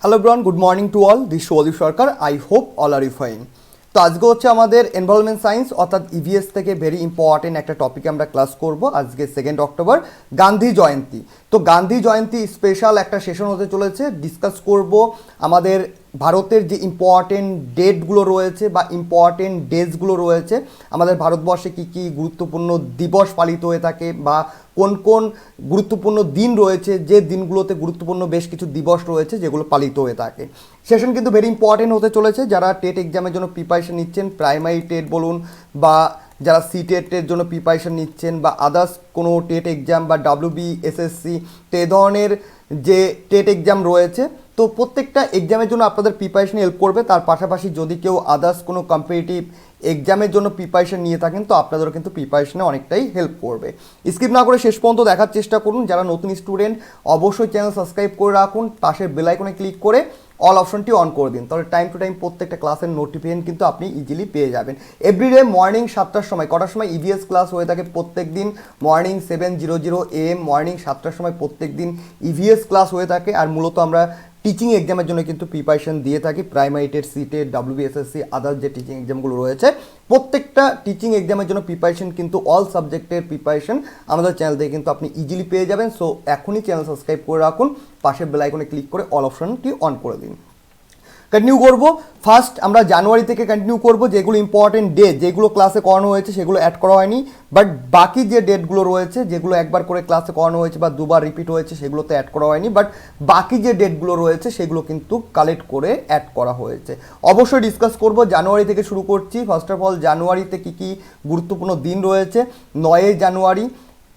Hello ব্রন, good morning to all. This Soudip Sarkar. I hope all are you fine. তো আজকে হচ্ছে আমাদের এনভায়রনমেন্ট সায়েন্স অর্থাৎ ইভিএস থেকে ভেরি ইম্পর্টেন্ট একটা টপিকে আমরা ক্লাস করব। আজকে 2 অক্টোবর গান্ধী জয়ন্তী। তো গান্ধী জয়ন্তী স্পেশাল একটা সেশন হতে চলেছে। ডিসকাস করব আমাদের ভারতের যে ইম্পর্টেন্ট ডেটগুলো রয়েছে বা ইম্পর্টেন্ট ডেজগুলো রয়েছে, আমাদের ভারতবর্ষে কী কী গুরুত্বপূর্ণ দিবস পালিত হয়ে থাকে বা কোন কোন গুরুত্বপূর্ণ দিন রয়েছে, যে দিনগুলোতে গুরুত্বপূর্ণ বেশ কিছু দিবস রয়েছে যেগুলো পালিত হয়ে থাকে। সেশন কিন্তু ভেরি ইম্পর্টেন্ট হতে চলেছে। যারা টেট এক্সামের জন্য প্রিপারেশন নিচ্ছেন, প্রাইমারি টেট বলুন বা যারা সি টেটের জন্য প্রিপারেশন নিচ্ছেন বা আদার্স কোনো টেট এক্সাম বা WBSSC, তো এ ধরনের যে টেট এক্সাম রয়েছে, তো প্রত্যেকটা এক্সামের জন্য আপনাদের প্রিপারেশন হেল্প করবে। তার পাশাপাশি যদি কেউ আদার্স কোনো কম্পিটিটিভ এক্সামের জন্য প্রিপারেশন নিয়ে থাকেন, তো আপনাদেরও কিন্তু প্রিপারেশনে অনেকটাই হেল্প করবে। স্কিপ না করে শেষ পর্যন্ত দেখার চেষ্টা করুন। যারা নতুন স্টুডেন্ট, অবশ্যই চ্যানেল সাবস্ক্রাইব করে রাখুন, পাশের বেল আইকনে ক্লিক করে অল অপশনটি অন করে দিন। তাহলে টাইম টু টাইম প্রত্যেকটা ক্লাসের নোটিফিকেশন কিন্তু আপনি ইজিলি পেয়ে যাবেন। এভরিডে মর্নিং 7টার সময়, কটার সময় ইভিএস ক্লাস হয়ে থাকে প্রত্যেক দিন? মর্নিং 7:00 AM, মর্নিং 7টার সময় প্রত্যেক দিন ইভিএস ক্লাস হয়ে থাকে। আর মূলত আমরা টিচিং এক্সামের জন্য কিন্তু প্রিপারেশন দিয়ে থাকি। Primary TET, C TET, WBSSC, others যে টিচিং এক্সামগুলো রয়েছে, প্রত্যেকটা টিচিং এক্সামের জন্য প্রিপারেশন কিন্তু অল সাবজেক্টের প্রিপারেশন আমাদের চ্যানেল থেকে কিন্তু আপনি ইজিলি পেয়ে যাবেন। সো এখনই চ্যানেল সাবস্ক্রাইব করে রাখুন, পাশের বেল আইকনে ক্লিক করে অল অপশনটি অন করে দিন। কন্টিনিউ করব। ফার্স্ট আমরা জানুয়ারি থেকে কন্টিনিউ করব। যেগুলো ইম্পর্টেন্ট ডেট, যেগুলো ক্লাসে করানো হয়েছে সেগুলো অ্যাড করা হয়নি, বাট বাকি যে ডেটগুলো রয়েছে, যেগুলো একবার করে ক্লাসে করানো হয়েছে বা দুবার রিপিট হয়েছে, সেগুলোতে অ্যাড করা হয়নি, বাট বাকি যে ডেটগুলো রয়েছে সেগুলো কিন্তু কালেক্ট করে অ্যাড করা হয়েছে। অবশ্যই ডিসকাস করব। জানুয়ারি থেকে শুরু করছি। ফার্স্ট অফ অল জানুয়ারিতে কী কী গুরুত্বপূর্ণ দিন রয়েছে। 9 জানুয়ারি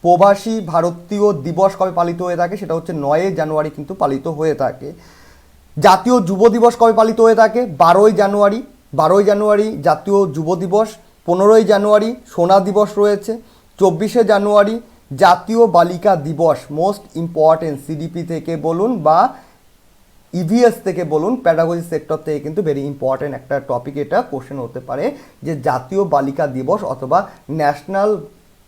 প্রবাসী ভারতীয় দিবস কবে পালিত হয়ে থাকে? সেটা হচ্ছে 9 জানুয়ারি কিন্তু পালিত হয়ে থাকে। জাতীয় যুব দিবস কবে পালিত হয়ে থাকে? 12 জানুয়ারি। 12 জানুয়ারি জাতীয় যুব দিবস। 15 জানুয়ারি সোনা দিবস রয়েছে। 24 জানুয়ারি জাতীয় বালিকা দিবস। মোস্ট ইম্পর্টেন্ট, সিডিপি থেকে বলুন বা ইভিএস থেকে বলুন, প্যাডাগজি সেক্টর থেকে কিন্তু ভেরি ইম্পর্টেন্ট একটা টপিক, এটা কোশ্চেন হতে পারে যে জাতীয় বালিকা দিবস অথবা ন্যাশনাল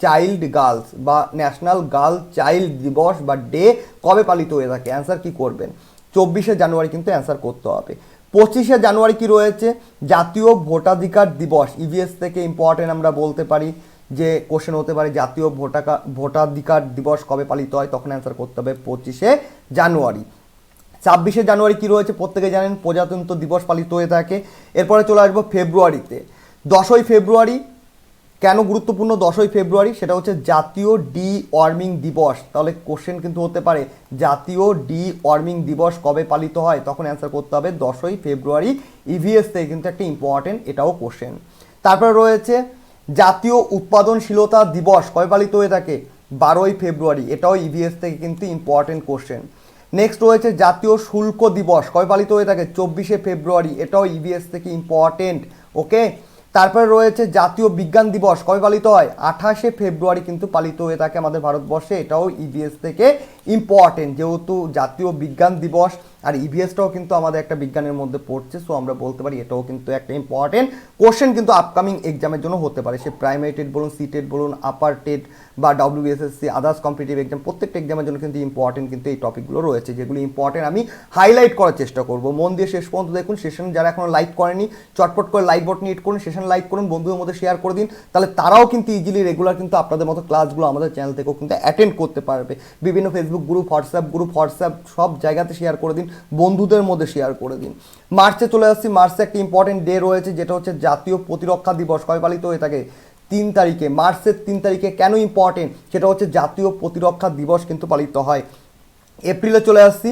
চাইল্ড গার্লস বা ন্যাশনাল গার্ল চাইল্ড দিবস বা ডে কবে পালিত হয়ে থাকে? অ্যান্সার কী করবেন? 24 জানুয়ারি কিন্তু অ্যান্সার করতে হবে। 25 জানুয়ারি কি রয়েছে? জাতীয় ভোটাধিকার দিবস। ইভিএস থেকে ইম্পর্টেন্ট আমরা বলতে পারি যে কোশ্চেন হতে পারে জাতীয় ভোটাধিকার দিবস কবে পালিত হয়, তখন অ্যান্সার করতে হবে 25 জানুয়ারি। 26 জানুয়ারি কি রয়েছে? প্রত্যেকে জানেন প্রজাতন্ত্র দিবস পালিত হয়ে থাকে। এরপরে চলে আসবো ফেব্রুয়ারিতে। 10 ফেব্রুয়ারি কেন গুরুত্বপূর্ণ? 10 ফেব্রুয়ারি সেটা হচ্ছে জাতীয় ডি ওয়ার্মিং দিবস। তাহলে কোশ্চেন কিন্তু হতে পারে জাতীয় ডি ওয়ার্মিং দিবস কবে পালিত হয়, তখন অ্যান্সার করতে হবে 10 ফেব্রুয়ারি। ইভিএস থেকে কিন্তু একটা ইম্পর্টেন্ট, এটাও কোশ্চেন। তারপরে রয়েছে জাতীয় উৎপাদনশীলতা দিবস কবে পালিত হয়ে থাকে? 12 ফেব্রুয়ারি। এটাও ইভিএস থেকে কিন্তু ইম্পর্টেন্ট কোশ্চেন। নেক্সট রয়েছে জাতীয় শুল্ক দিবস কবে পালিত হয়ে থাকে? 24 ফেব্রুয়ারি। এটাও ইভিএস থেকে ইম্পর্টেন্ট। ওকে। তারপরে রয়েছে জাতীয় বিজ্ঞান দিবস কবে পালিত হয়? 28 ফেব্রুয়ারি কিন্তু পালিত হয়ে থাকে আমাদের ভারতবর্ষে। এটাও ইভিএস থেকে ইম্পর্টেন্ট, যেহেতু জাতীয় বিজ্ঞান দিবস আর ইভিএসটাও কিন্তু আমাদের একটা বিজ্ঞানের মধ্যে পড়ছে, সো আমরা বলতে পারি এটাও কিন্তু একটা ইম্পর্টেন্ট কোশ্চেন কিন্তু আপকামিং এক্সামের জন্য হতে পারে। সে প্রাইমারি টেট বলুন, সি টেট বলুন, আপার টেট বা WBSSC, আদার্স কম্পিটিটিভ এক্সাম, প্রত্যেকটা এক্সামের জন্য কিন্তু ইম্পর্টেন্ট কিন্তু এই টপিকগুলো রয়েছে, যেগুলো ইম্পর্টেন্ট আমি হাইলাইট করার চেষ্টা করব। মন দিয়ে শেষ পর্যন্ত দেখুন। সেশন যারা এখনো লাইক করেনি, চটপট করে লাইক বাটন হিট করুন, সেশন লাইক করুন, বন্ধুদের মধ্যে শেয়ার করে দিন, তাহলে তারাও কিন্তু ইজিলি রেগুলার কিন্তু আপনাদের মতো ক্লাসগুলো আমাদের চ্যানেল থেকেও কিন্তু অ্যাটেন্ড করতে পারবে। বিভিন্ন ফেসবুক গ্রুপ, হোয়াটসঅ্যাপ সব জায়গাতে শেয়ার করে দিন, বন্ধুদের মধ্যে শেয়ার করে দিন। মার্চে চলে আসছি। মার্চে একটা ইম্পর্টেন্ট ডে রয়েছে, যেটা হচ্ছে জাতীয় প্রতিরক্ষা দিবস কবে পালিত হয়ে থাকে? 3 তারিখে। মার্চের 3 তারিখে কেন ইম্পর্টেন্ট? সেটা হচ্ছে জাতীয় প্রতিরক্ষা দিবস কিন্তু পালিত হয়। এপ্রিলে চলে আসছি।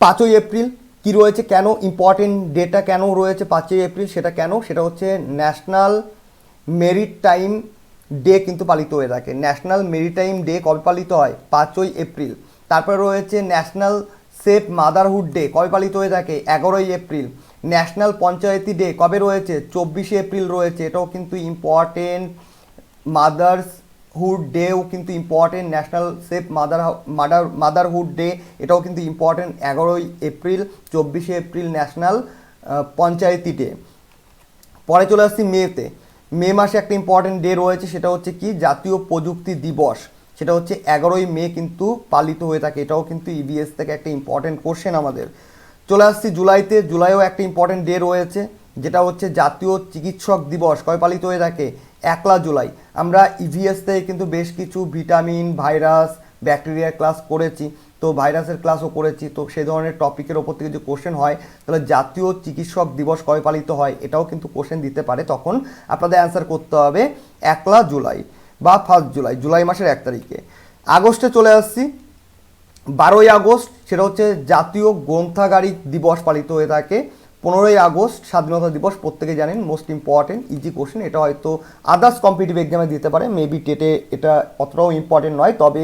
5 এপ্রিল কি রয়েছে? কেন ইম্পর্টেন্ট ডেটা কেন রয়েছে 5 এপ্রিল? সেটা কেন? সেটা হচ্ছে ন্যাশনাল মেরিটাইম ডে কিন্তু পালিত হয়ে থাকে। ন্যাশনাল মেরিটাইম ডে কবে পালিত হয়? 5 এপ্রিল। তারপরে রয়েছে ন্যাশনাল সেফ মাদারহুড ডে কবে পালিত হয়ে থাকে? 11 এপ্রিল। ন্যাশনাল পঞ্চায়েতি ডে কবে রয়েছে? 24 এপ্রিল রয়েছে। এটাও কিন্তু ইম্পর্টেন্ট। মাদারহুড ডেও কিন্তু important. National safe motherhood day এটাও কিন্তু ইম্পর্টেন্ট। 11 এপ্রিল। 24 এপ্রিল ন্যাশনাল পঞ্চায়েতি ডে। পরে চলে আসছি মেতে। মে মাসে একটা ইম্পর্টেন্ট ডে রয়েছে, সেটা হচ্ছে কি? জাতীয় প্রযুক্তি দিবস। সেটা হচ্ছে 11 মে কিন্তু পালিত হয়ে থাকে। এটাও কিন্তু ইভিএস থেকে একটা ইম্পর্টেন্ট কোশ্চেন আমাদের। চলে আসছি জুলাইতে। জুলাইও একটা ইম্পর্টেন্ট ডে রয়েছে, যেটা হচ্ছে জাতীয় চিকিৎসক দিবস। কবে পালিত হয়ে থাকে? 1 জুলাই। আমরা ইভিএস থেকে কিন্তু বেশ কিছু ভিটামিন, ভাইরাস, ব্যাকটেরিয়ার ক্লাস করেছি, তো ভাইরাসের ক্লাসও করেছি। তো সেই ধরনের টপিকের ওপর থেকে যদি কোশ্চেন হয়, তাহলে জাতীয় চিকিৎসক দিবস কবে পালিত হয় এটাও কিন্তু কোশ্চেন দিতে পারে। তখন আপনাদের অ্যান্সার করতে হবে 1 জুলাই বা 1 জুলাই, জুলাই মাসের 1 তারিখে। আগস্টে চলে আসছি, 12 আগস্ট, সেটা হচ্ছে জাতীয় গ্রন্থাগারিক দিবস পালিত হয়ে থাকে। 15 আগস্ট স্বাধীনতা দিবস, প্রত্যেকে জানেন, মোস্ট ইম্পর্টেন্ট, ইজি কোশ্চেন। এটা হয়তো আদার্স কম্পিটিটিভ এক্সামে দিতে পারে, মেবি টেটে এটা অতটাও ইম্পর্টেন্ট নয়, তবে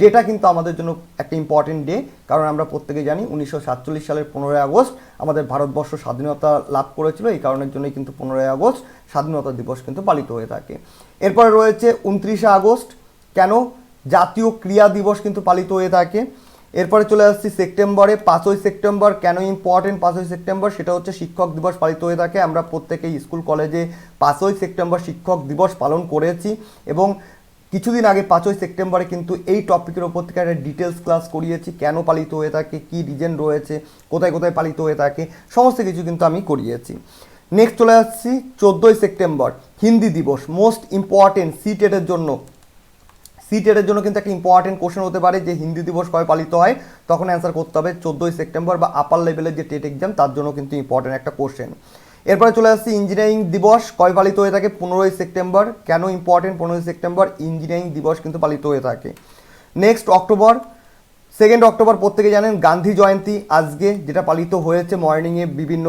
ডেটা কিন্তু আমাদের জন্য একটা ইম্পর্টেন্ট ডে। কারণ আমরা প্রত্যেকে জানি 1947 সালের 15 আগস্ট আমাদের ভারতবর্ষ স্বাধীনতা লাভ করেছিল। এই কারণের জন্যই কিন্তু 15 আগস্ট স্বাধীনতা দিবস কিন্তু পালিত হয়ে থাকে। এরপরে রয়েছে 29 আগস্ট, কেন? জাতীয় ক্রীড়া দিবস কিন্তু পালিত হয়ে থাকে। এরপরে চলে আসছি সেপ্টেম্বরে, 5ই সেপ্টেম্বর। কেন ইম্পর্টেন্ট 5ই সেপ্টেম্বর? সেটা হচ্ছে শিক্ষক দিবস পালিত হয়ে থাকে। আমরা প্রত্যেকেই স্কুল কলেজে 5ই সেপ্টেম্বর শিক্ষক দিবস পালন করেছি, এবং কিছুদিন আগে 5ই সেপ্টেম্বরে কিন্তু এই টপিকের ওপর থেকে একটা ডিটেলস ক্লাস করিয়েছি। কেন পালিত হয়ে থাকে, কী রিজন রয়েছে, কোথায় কোথায় পালিত হয়ে থাকে, সমস্ত কিছু কিন্তু আমি করিয়েছি। নেক্সট চলে আসছি 14ই সেপ্টেম্বর, হিন্দি দিবস, মোস্ট ইম্পর্টেন্ট সিটেটের জন্য। সিটেটের জন্য কিন্তু একটা ইম্পর্টেন্ট কোশ্চেন হতে পারে যে হিন্দি দিবস কবে পালিত হয়, তখন অ্যান্সার করতে হবে 14ই সেপ্টেম্বর, বা আপার লেভেলের যে টেট এক্সাম তার জন্য কিন্তু ইম্পর্টেন্ট একটা কোশ্চেন। এরপরে চলে আসছি ইঞ্জিনিয়ারিং দিবস কবে পালিত হয়ে থাকে? 15ই সেপ্টেম্বর। কেন ইম্পর্টেন্ট 15ই সেপ্টেম্বর? ইঞ্জিনিয়ারিং দিবস কিন্তু পালিত হয়ে থাকে। নেক্সট অক্টোবর, 2 অক্টোবর, প্রত্যেকে জানেন গান্ধী জয়ন্তী আজকে, যেটা পালিত হয়েছে মর্নিংয়ে বিভিন্ন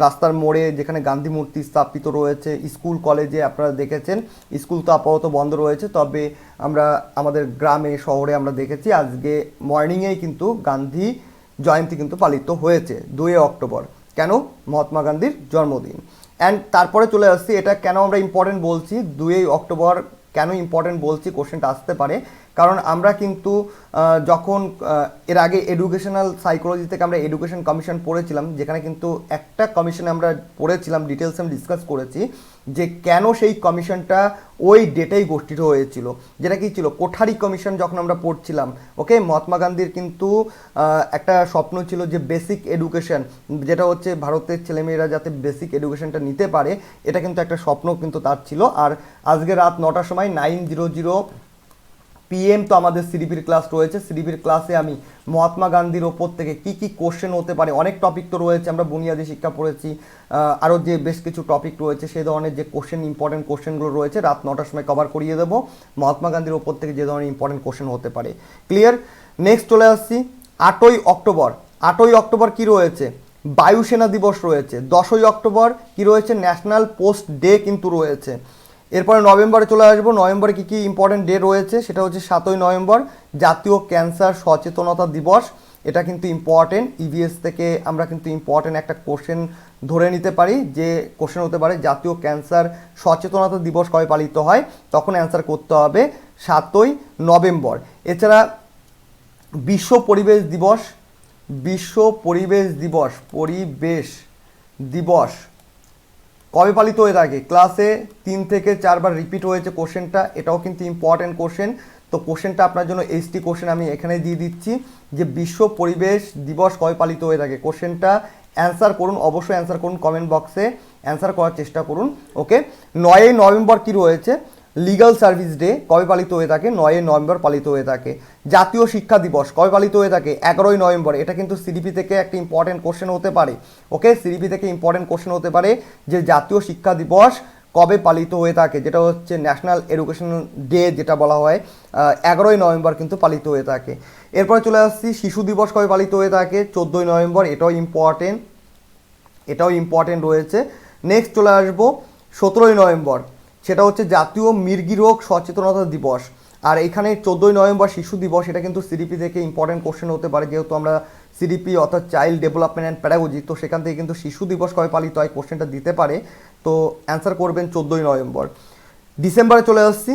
রাস্তার মোড়ে, যেখানে গান্ধী মূর্তি স্থাপিত রয়েছে। স্কুল কলেজে আপনারা দেখেছেন, স্কুল তো আপাতত বন্ধ রয়েছে, তবে আমরা আমাদের গ্রামে শহরে আমরা দেখেছি আজকে মর্নিংয়েই কিন্তু গান্ধী জয়ন্তী কিন্তু পালিত হয়েছে 2 অক্টোবর। কেন? মহাত্মা গান্ধীর জন্মদিন। অ্যান্ড তারপরে চলে আসছি, এটা কেন আমরা ইম্পর্টেন্ট বলছি 2 অক্টোবর, কেন ইম্পর্টেন্ট বলছি, কোশ্চেনটা আসতে পারে। কারণ আমরা কিন্তু যখন এর আগে এডুকেশনাল সাইকোলজি থেকে আমরা এডুকেশন কমিশন পড়েছিলাম, যেখানে কিন্তু একটা কমিশনে আমরা পড়েছিলাম, ডিটেলস আমি ডিসকাস করেছি যে কেন সেই কমিশনটা ওই ডেটেই গঠিত হয়েছিল, যেটা কি ছিল কোঠারি কমিশন। যখন আমরা পড়ছিলাম, ওকে, মহাত্মা গান্ধীর কিন্তু একটা স্বপ্ন ছিল যে বেসিক এডুকেশন, যেটা হচ্ছে ভারতের ছেলেমেয়েরা যাতে বেসিক এডুকেশনটা নিতে পারে, এটা কিন্তু একটা স্বপ্ন কিন্তু তার ছিল। আর আজকে রাত 9টার সময় 9:00 PM তো আমাদের সিডিপির ক্লাস রয়েছে। সিডিপির ক্লাসে আমি মহাত্মা গান্ধীর ওপর থেকে কি কি কোশ্চেন হতে পারে, অনেক টপিক তো রয়েছে, আমরা বুনিয়াদী শিক্ষা পড়েছি, আরও যে বেশ কিছু টপিক রয়েছে, সেই ধরনের যে কোশ্চেন, ইম্পর্টেন্ট কোশ্চেনগুলো রয়েছে, রাত 9টার সময় কভার করিয়ে দেবো মহাত্মা গান্ধীর ওপর থেকে যে ধরনের ইম্পর্টেন্ট কোশ্চেন হতে পারে। ক্লিয়ার? নেক্সট চলে আসছি 8ই অক্টোবর। 8ই অক্টোবর কী রয়েছে? বায়ুসেনা দিবস রয়েছে। 10ই অক্টোবর কী রয়েছে? ন্যাশনাল পোস্ট ডে কিন্তু রয়েছে। এরপরে নভেম্বরে চলে আসবো। নভেম্বরে কী কী ইম্পর্টেন্ট ডে রয়েছে? সেটা হচ্ছে 7ই নভেম্বর, জাতীয় ক্যান্সার সচেতনতা দিবস। এটা কিন্তু ইম্পর্টেন্ট, ইভিএস থেকে আমরা কিন্তু ইম্পর্টেন্ট একটা কোশ্চেন ধরে নিতে পারি, যে কোশ্চেন হতে পারে জাতীয় ক্যান্সার সচেতনতা দিবস কবে পালিত হয়, তখন অ্যান্সার করতে হবে 7ই নভেম্বর। এছাড়া বিশ্ব পরিবেশ দিবস, বিশ্ব পরিবেশ দিবস, পরিবেশ দিবস কবে পালিত হয়ে থাকে? ক্লাসে 3 থেকে 4 বার রিপিট হয়েছে কোশ্চেনটা, এটাও কিন্তু ইম্পর্টেন্ট কোশ্চেন। তো কোশ্চেনটা আপনার জন্য এসটি কোশ্চেন আমি এখানে দিয়ে দিচ্ছি, যে বিশ্ব পরিবেশ দিবস কবে পালিত হয়ে থাকে। কোশ্চেনটা অ্যান্সার করুন, অবশ্যই অ্যান্সার করুন, কমেন্ট বক্সে অ্যান্সার করার চেষ্টা করুন। ওকে, 9ই নভেম্বর কী রয়েছে? লিগাল সার্ভিস ডে কবে পালিত হয়ে থাকে? 9ই নভেম্বর পালিত হয়ে থাকে। জাতীয় শিক্ষা দিবস কবে পালিত হয়ে থাকে? 11ই নভেম্বর। এটা কিন্তু সিডিপি থেকে একটা ইম্পর্টেন্ট কোশ্চেন হতে পারে। ওকে, সিডিপি থেকে ইম্পর্টেন্ট কোশ্চেন হতে পারে যে জাতীয় শিক্ষা দিবস কবে পালিত হয়ে থাকে, যেটা হচ্ছে ন্যাশনাল এডুকেশনাল ডে যেটা বলা হয়, 11ই নভেম্বর কিন্তু পালিত হয়ে থাকে। এরপরে চলে আসছি শিশু দিবস কবে পালিত হয়ে থাকে? 14ই নভেম্বর। এটাও ইম্পর্টেন্ট রয়েছে। নেক্সট চলে আসবো 17ই নভেম্বর, সেটা হচ্ছে জাতীয় মৃগী রোগ সচেতনতা দিবস। আর এখানে 14ই নভেম্বর শিশু দিবস, এটা কিন্তু সিডিপি থেকে ইম্পর্টেন্ট কোশ্চেন হতে পারে, যেহেতু আমরা সিডিপি অর্থাৎ চাইল্ড ডেভেলপমেন্ট অ্যান্ড প্যাডাগজি, তো সেখান থেকে কিন্তু শিশু দিবস কবে পালিত হয় কোশ্চেনটা দিতে পারে। তো অ্যান্সার করবেন 14ই নভেম্বর। ডিসেম্বরে চলে আসছি,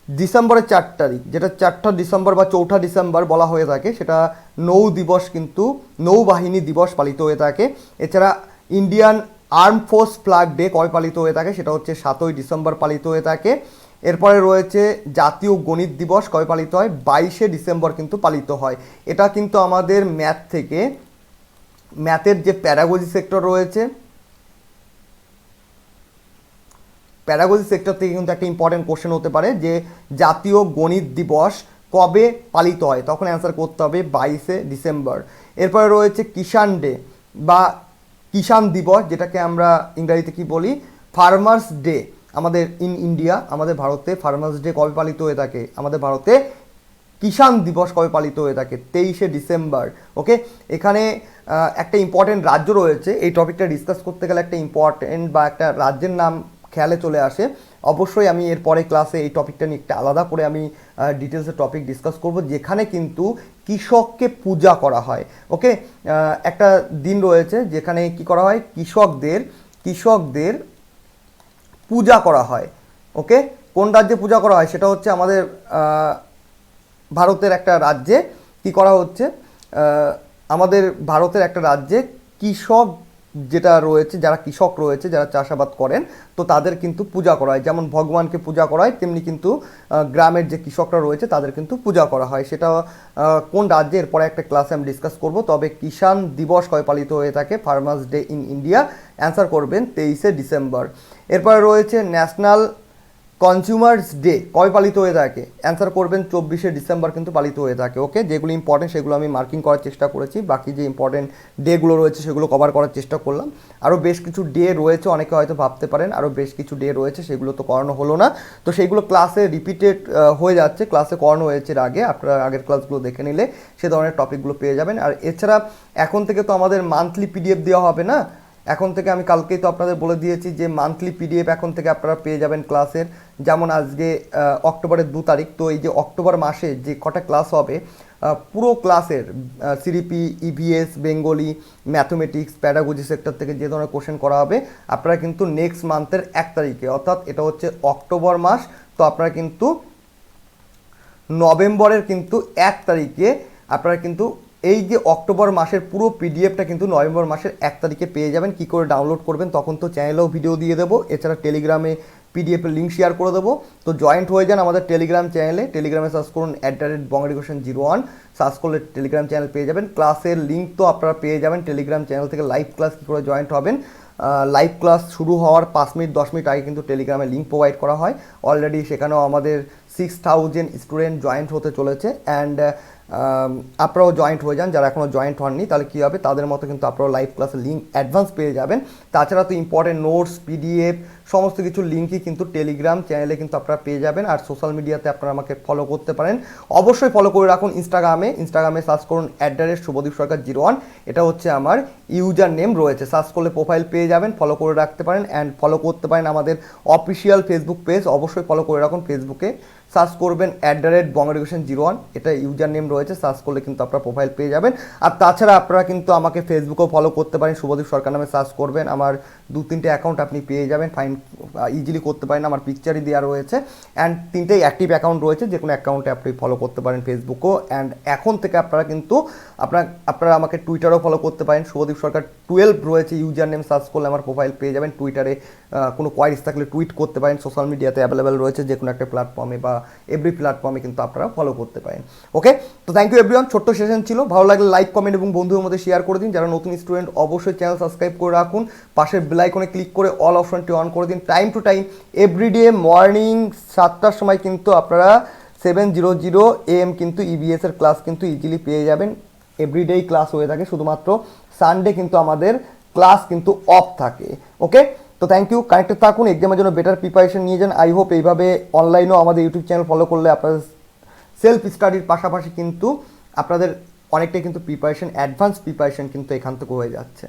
ডিসেম্বরের 4 তারিখ, যেটা 4ঠা ডিসেম্বর বা 4ঠা ডিসেম্বর বলা হয়ে থাকে, সেটা নৌ দিবস, কিন্তু নৌবাহিনী দিবস পালিত হয়ে থাকে। এছাড়া Indian arm force flag day কবে পালিত হয়ে থাকে? সেটা হচ্ছে 7ই ডিসেম্বর পালিত হয়ে থাকে। এরপরে রয়েছে জাতীয় গণিত দিবস কবে পালিত হয়? 22শে ডিসেম্বর কিন্তু পালিত হয়। এটা কিন্তু আমাদের ম্যাথ থেকে ম্যাথের যে প্যারাগজি সেক্টর রয়েছে, প্যারাগজি সেক্টর থেকে কিন্তু একটা ইম্পর্টেন্ট কোশ্চেন হতে পারে যে জাতীয় গণিত দিবস কবে পালিত হয়, তখন অ্যান্সার করতে হবে 22শে ডিসেম্বর। এরপরে রয়েছে কিষাণ ডে বা কিষাণ দিবস, যেটাকে আমরা ইংরাজিতে কি বলি, ফার্মার্স ডে। আমাদের ইন্ডিয়া, আমাদের ভারতে ফার্মার্স ডে কবে পালিত হয়ে থাকে, আমাদের ভারতে কিষাণ দিবস কবে পালিত হয়ে থাকে, 23শে ডিসেম্বর। ওকে, এখানে একটা ইম্পর্টেন্ট রাজ্য রয়েছে, এই টপিকটা ডিসকাস করতে গেলে একটা ইম্পর্টেন্ট বা একটা রাজ্যের নাম খেয়ালে চলে আসে। অবশ্যই আমি এরপরে ক্লাসে এই টপিকটা নিয়ে একটা আলাদা করে আমি ডিটেলসে টপিক ডিসকাস করব, যেখানে কিন্তু কৃষককে পূজা করা হয়। ওকে, একটা দিন রয়েছে যেখানে কি করা হয়, কৃষকদের পূজা করা হয়। ওকে, কোন রাজ্যে পূজা করা হয়, সেটা হচ্ছে আমাদের ভারতের একটা রাজ্যে কি করা হচ্ছে, আমাদের ভারতের একটা রাজ্যে কৃষক যেটা রয়েছে, যারা কৃষক রয়েছে, যারা চাষাবাদ করেন, তো তাদের কিন্তু পূজা করা হয়। যেমন ভগবানকে পূজা করা হয়, তেমনি কিন্তু গ্রামের যে কৃষকরা রয়েছে তাদের কিন্তু পূজা করা হয়। সেটা কোন রাজ্যে এরপরে একটা ক্লাসে আমি ডিসকাস করব। তবে কিষাণ দিবস কবে পালিত হয়ে থাকে, farmers day in India, answer করবেন 23শে ডিসেম্বর। এরপরে রয়েছে ন্যাশনাল কনজিউমার্স ডে কবে পালিত হয়ে থাকে, অ্যান্সার করবেন 24শে ডিসেম্বর কিন্তু পালিত হয়ে থাকে। ওকে, যেগুলো ইম্পর্টেন্ট সেগুলো আমি মার্কিং করার চেষ্টা করেছি, বাকি যে ইম্পর্টেন্ট ডেগুলো রয়েছে সেগুলো কভার করার চেষ্টা করলাম। আরও বেশ কিছু ডে রয়েছে, অনেকে হয়তো ভাবতে পারেন আরও বেশ কিছু ডে রয়েছে, সেগুলো তো করানো হলো না, তো সেইগুলো ক্লাসে রিপিটেড হয়ে যাচ্ছে, ক্লাসে করানো হয়েছে এর আগে, আপনারা আগের ক্লাসগুলো দেখে নিলে সে ধরনের টপিকগুলো পেয়ে যাবেন। আর এছাড়া এখন থেকে তো আমাদের মান্থলি পিডিএফ দেওয়া হবে না, এখন থেকে আমি কালকেই তো আপনাদের বলে দিয়েছি যে মান্থলি পিডিএফ এখন থেকে আপনারা পেয়ে যাবেন ক্লাসের। যেমন আজকে অক্টোবরের 2 তারিখ, তো এই যে অক্টোবর মাসে যে কটা ক্লাস হবে, পুরো ক্লাসের CDP, EVS, Bengali, mathematics, pedagogy sector থেকে যে ধরনের কোশ্চেন করা হবে, আপনারা কিন্তু নেক্সট মান্থের 1 তারিখে, অর্থাৎ এটা হচ্ছে অক্টোবর মাস, তো আপনারা কিন্তু নভেম্বরের কিন্তু 1 তারিখে আপনারা কিন্তু এই যে অক্টোবর মাসের পুরো পিডিএফটা কিন্তু নভেম্বর মাসের 1 তারিখে পেয়ে যাবেন। কি করে ডাউনলোড করবেন, তখন তো চ্যানেলেও ভিডিও দিয়ে দেবো, এছাড়া টেলিগ্রামে পিডিএফের লিঙ্ক শেয়ার করে দেবো। তো জয়েন্ট হয়ে যান আমাদের টেলিগ্রাম চ্যানেলে, টেলিগ্রামে সার্চ করুন @bongeducation01, সার্চ করলে টেলিগ্রাম চ্যানেল পেয়ে যাবেন। ক্লাসের লিঙ্ক তো আপনারা পেয়ে যাবেন টেলিগ্রাম চ্যানেল থেকে। লাইভ ক্লাস কী করে জয়েন্ট হবেন, লাইভ ক্লাস শুরু হওয়ার 5 মিনিট 10 মিনিট আগে কিন্তু টেলিগ্রামে লিঙ্ক প্রোভাইড করা হয়। অলরেডি সেখানেও আমাদের 6000 স্টুডেন্ট জয়েন্ট হতে চলেছে, অ্যান্ড আপনারাও জয়েন্ট হয়ে যান যারা এখনও জয়েন্ট হননি, তাহলে কী হবে, তাদের মতো কিন্তু আপনারাও লাইভ ক্লাসের লিঙ্ক অ্যাডভান্স পেয়ে যাবেন। তাছাড়া তো ইম্পর্টেন্ট নোটস, পিডিএফ সমস্ত কিছু লিঙ্কই কিন্তু টেলিগ্রাম চ্যানেলে কিন্তু আপনারা পেয়ে যাবেন। আর সোশ্যাল মিডিয়াতে আপনারা আমাকে ফলো করতে পারেন, অবশ্যই ফলো করে রাখুন। ইনস্টাগ্রামে সার্চ করুন @শুভদীপ সরকার 01, এটা হচ্ছে আমার ইউজার নেম রয়েছে, সার্চ করলে প্রোফাইল পেয়ে যাবেন, ফলো করে রাখতে পারেন। অ্যান্ড ফলো করতে পারেন আমাদের অফিসিয়াল ফেসবুক পেজ, অবশ্যই ফলো করে রাখুন। ফেসবুকে সার্চ করবেন @bongeducation01, এটা ইউজার নেম রয়েছে, সার্চ করলে কিন্তু আপনারা প্রোফাইল পেয়ে যাবেন। আর তাছাড়া আপনারা কিন্তু আমাকে ফেসবুকেও ফলো করতে পারেন, শুভদীপ সরকার নামে সার্চ করবেন, আমার 2-3টে অ্যাকাউন্ট আপনি পেয়ে যাবেন, ইজিলি করতে পারেন, আমার পিকচারই দেওয়া রয়েছে। অ্যান্ড 3টেই অ্যাক্টিভ অ্যাকাউন্ট রয়েছে, যে কোনো অ্যাকাউন্টে আপনি ফলো করতে পারেন ফেসবুকও। অ্যান্ড এখন থেকে আপনারা কিন্তু আপনারা আমাকে টুইটারেও ফলো করতে পারেন, শুভদীপ সরকার 12 রয়েছে ইউজার নেম, সার্চ করলে আমার প্রোফাইল পেয়ে যাবেন। টুইটারে কোনো কোয়ারিজ থাকলে টুইট করতে পারেন, সোশ্যাল মিডিয়াতে অ্যাভেলেবেল রয়েছে, যে কোনো একটা প্ল্যাটফর্মে বা এভরি প্ল্যাটফর্মে কিন্তু আপনারা ফলো করতে পারেন। ওকে, তো থ্যাংক ইউ এভরিওয়ান, ছোট্ট সেশন ছিল, ভালো লাগলে লাইক, কমেন্ট এবং বন্ধুদের মধ্যে শেয়ার করে দিন। যারা নতুন স্টুডেন্ট অবশ্যই চ্যানেল সাবস্ক্রাইব করে রাখুন, পাশের বেল আইকনে ক্লিক করে অল অপশনটি অন করে দিন। Time to time every day morning 7টার সময় কিন্তু আপনারা 7:00 AM কিন্তু ইবিএস এর ক্লাস কিন্তু ইজিলি পেয়ে যাবেন। এভরিডেই ক্লাস হয়ে থাকে, শুধুমাত্র সানডে কিন্তু আমাদের ক্লাস কিন্তু অফ থাকে। ওকে, তো থ্যাংক ইউ, কানেক্টেড থাকুন, এক্সামের জন্য বেটার প্রিপারেশন নিয়ে যান। আই হোপ এইভাবে অনলাইনেও আমাদের ইউটিউব চ্যানেল ফলো করলে আপনাদের সেলফ স্টাডির পাশাপাশি কিন্তু আপনাদের অনেকটাই কিন্তু প্রিপারেশন, অ্যাডভান্স প্রিপারেশন কিন্তু এখান থেকে হয়ে যাচ্ছে।